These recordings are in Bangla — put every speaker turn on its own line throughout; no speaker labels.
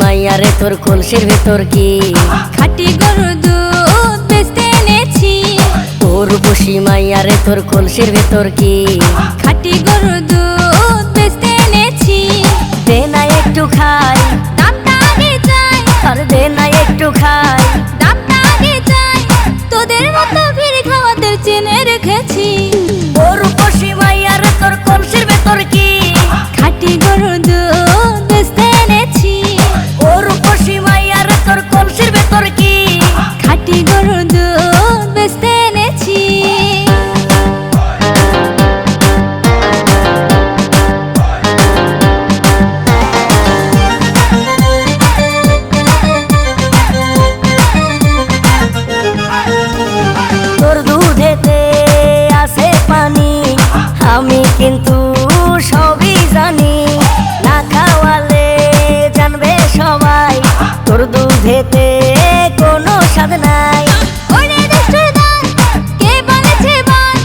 মাইয়ারে তোর কলসির ভেতর কি
খাঁটি গরুর দুধ বেচতে এনেছি।
তোর বসি মাইয়ারে তোর কলসির ভেতর কি
খাঁটি গরুর দুধ বেচতে এনেছি।
দে না একটু খাই,
দামটা আগে চাই,
আর দে না একটু খাই।
দামটা আগে চাই, তোদের মতো ভিড় খাওয়াদের চেনে রেখেছি।
তোর বসি মাইয়ারে তোর কলসির ভেতর কি
খাঁটি গরুর দুধ বেচতে এনেছি।
তোর বসি মাইয়ারে তোর কলসির ভেতর কি
খাঁটি গরুর দুধ বেচতে এনেছি।
তোর দুধেতে আছে পানি, আমি কিন্তু সবই জানি। না খাওয়ালে জানবে সবাই তোর দুধেতে কোনো স্বাদ নাই।
ওরে দুষ্টুর দল, কে বলেছে বল?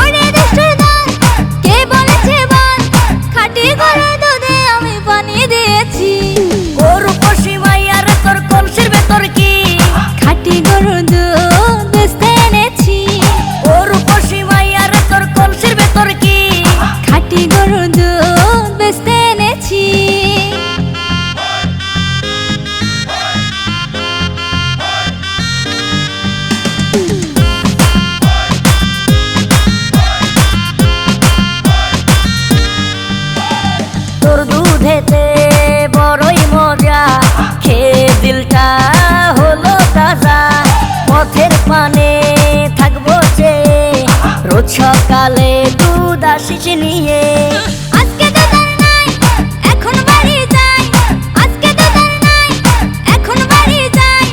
ওরে দুষ্টুর দল, কে বলেছে বল? খাঁটি গরুর দুধে আমি পানি দিয়েছি।
তোর বসি মাইয়ারে তোর কলসির ভেতর কি
খাঁটি গরুর দুধ বেচতে এনেছি।
তোর বসি মাইয়ারে তোর কলসির ভেতর কি
খাঁটি গরুর দুধ বেচতে এনেছি।
তোর দুধেতে বড়ই মজা, খেয়ে দিলটা হলো তাজা। পথের পানে থাকবো চেয়ে, রোজ সকালে দুধ আসিস নিয়ে।
আজকে দুধ নাই, এখন বাড়ি যাই। আজকে দুধ নাই, এখন বাড়ি যাই।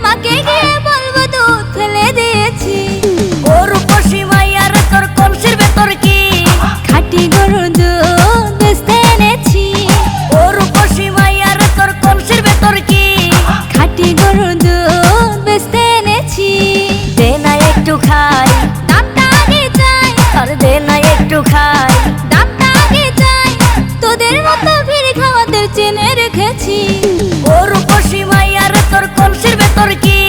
মাকে গিয়ে বলবো দুধ ফেলে দিয়েছি।
তোর বসি মাইয়ারে তোর কলসির ভেতর কি
খাঁটি গরুর দুধ বেচতে এনেছি।
তোর বসি মাইয়ারে তোর কলসির ভেতর কি
খাঁটি গরুর দুধ বেচতে এনেছি।
দে না একটু খাই,
দামটা আগে চাই,
আর দে না একটু খাই।
দামটা আগে চাই, তোদের মতো ভিড় খাওয়াদের চেনে রেখেছি।
তোর বসি মাইয়ারে তোর কলসির ভেতর কি